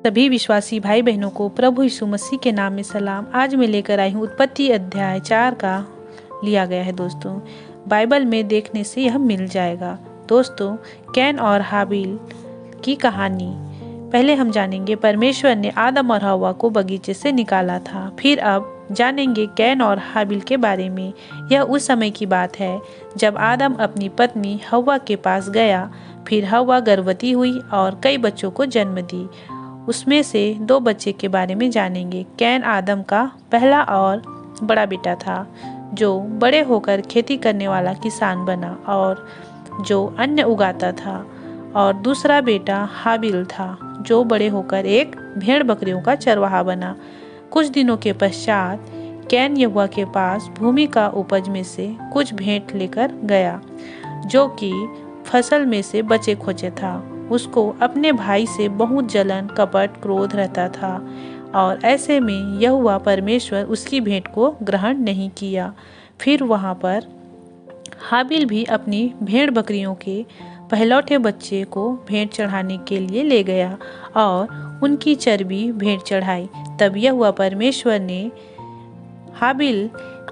सभी विश्वासी भाई बहनों को प्रभु यीशु मसीह के नाम में सलाम। आज मैं लेकर आई हूँ उत्पत्ति अध्याय 4 का लिया गया है दोस्तों। बाइबल में देखने से यह मिल जाएगा। दोस्तों, कैन और हाबिल की कहानी पहले हम जानेंगे। परमेश्वर ने आदम और हव्वा को बगीचे से निकाला था। फिर अब जानेंगे कैन और हाबिल के बारे में। यह उस समय की बात है जब आदम अपनी पत्नी हव्वा के पास गया। फिर हव्वा गर्भवती हुई और कई बच्चों को जन्म दी। उसमें से 2 बच्चे के बारे में जानेंगे। कैन आदम का पहला और बड़ा बेटा था, जो बड़े होकर खेती करने वाला किसान बना और जो अन्न उगाता था। और दूसरा बेटा हाबिल था, जो बड़े होकर एक भेड़ बकरियों का चरवाहा बना। कुछ दिनों के पश्चात कैन यहोवा के पास भूमि का उपज में से कुछ भेंट लेकर गया, जो कि फसल में से बचे खोचे था। उसको अपने भाई से बहुत जलन, कपट, क्रोध रहता था और ऐसे में यहोवा परमेश्वर उसकी भेंट को ग्रहण नहीं किया। फिर वहाँ पर हाबिल भी अपनी भेड़ बकरियों के पहलौठे बच्चे को भेंट चढ़ाने के लिए ले गया और उनकी चर्बी भेंट चढ़ाई। तब यहोवा परमेश्वर ने हाबिल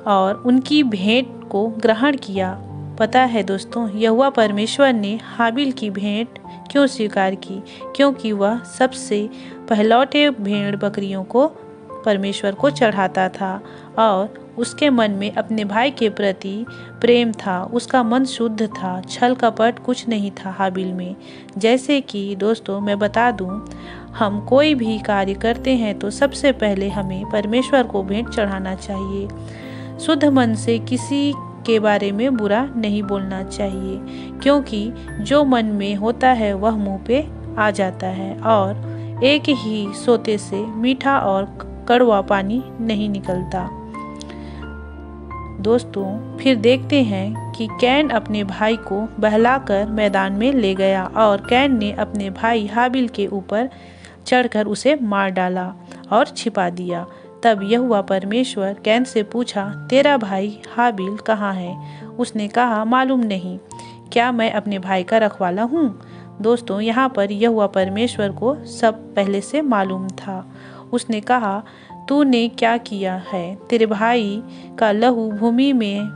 और उनकी भेंट को ग्रहण किया। पता है दोस्तों, यहोवा परमेश्वर ने हाबिल की भेंट क्यों स्वीकार की? क्योंकि वह सबसे पहलौठे भेड़ बकरियों को परमेश्वर को चढ़ाता था और उसके मन में अपने भाई के प्रति प्रेम था। उसका मन शुद्ध था, छल कपट कुछ नहीं था हाबिल में। जैसे कि दोस्तों मैं बता दूं, हम कोई भी कार्य करते हैं तो सबसे पहले हमें परमेश्वर को भेंट चढ़ाना चाहिए। शुद्ध मन से किसी के बारे में बुरा नहीं बोलना चाहिए, क्योंकि जो मन में होता है वह मुंह पे आ जाता है और एक ही सोते से मीठा और कड़वा पानी नहीं निकलता। दोस्तों, फिर देखते हैं कि कैन अपने भाई को बहलाकर मैदान में ले गया और कैन ने अपने भाई हाबिल के ऊपर चढ़कर उसे मार डाला और छिपा दिया। तब यहोवा परमेश्वर कैन से पूछा, तेरा भाई हाबिल कहाँ है? उसने कहा, मालूम नहीं, क्या मैं अपने भाई का रखवाला हूँ? दोस्तों, यहाँ पर यहोवा परमेश्वर को सब पहले से मालूम था। उसने कहा, तूने क्या किया है? तेरे भाई का लहू भूमि में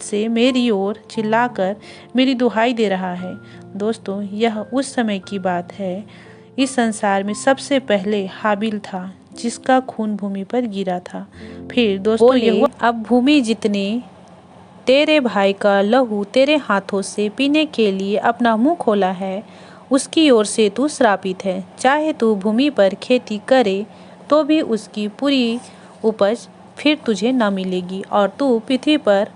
से मेरी ओर चिल्लाकर मेरी दुहाई दे रहा है। दोस्तों, यह उस समय की बात है। इस संसार में सबसे पहले हाबिल था जिसका खून भूमि पर गिरा था। फिर दोस्तों ये अब भूमि जितने तेरे भाई का लहू तेरे हाथों से पीने के लिए अपना मुंह खोला है, उसकी ओर से तू श्रापित है। चाहे तू भूमि पर खेती करे तो भी उसकी पूरी उपज फिर तुझे न मिलेगी और तू पृथ्वी पर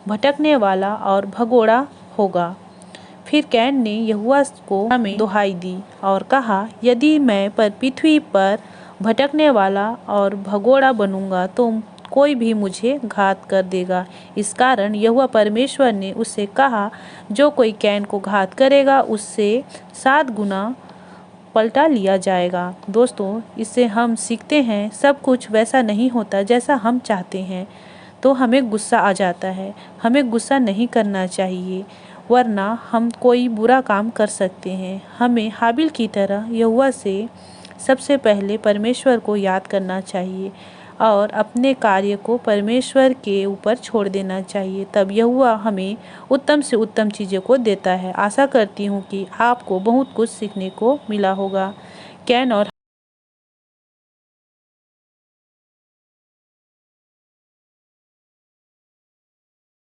भटकने वाला और भगोड़ा होगा। फिर कैन ने यहोवा को हमें दुहाई दी और कहा, यदि मैं पर पृथ्वी पर भटकने वाला और भगोड़ा बनूंगा तो कोई भी मुझे घात कर देगा। इस कारण यहोवा परमेश्वर ने उससे कहा, जो कोई कैन को घात करेगा उससे 7 गुना पलटा लिया जाएगा। दोस्तों, इससे हम सीखते हैं सब कुछ वैसा नहीं होता जैसा हम चाहते हैं, तो हमें गुस्सा आ जाता है। हमें गुस्सा नहीं करना चाहिए, वरना हम कोई बुरा काम कर सकते हैं। हमें हाबिल की तरह यहोवा से सबसे पहले परमेश्वर को याद करना चाहिए और अपने कार्य को परमेश्वर के ऊपर छोड़ देना चाहिए। तब यहोवा हमें उत्तम से उत्तम चीज़ों को देता है। आशा करती हूँ कि आपको बहुत कुछ सीखने को मिला होगा। कैन और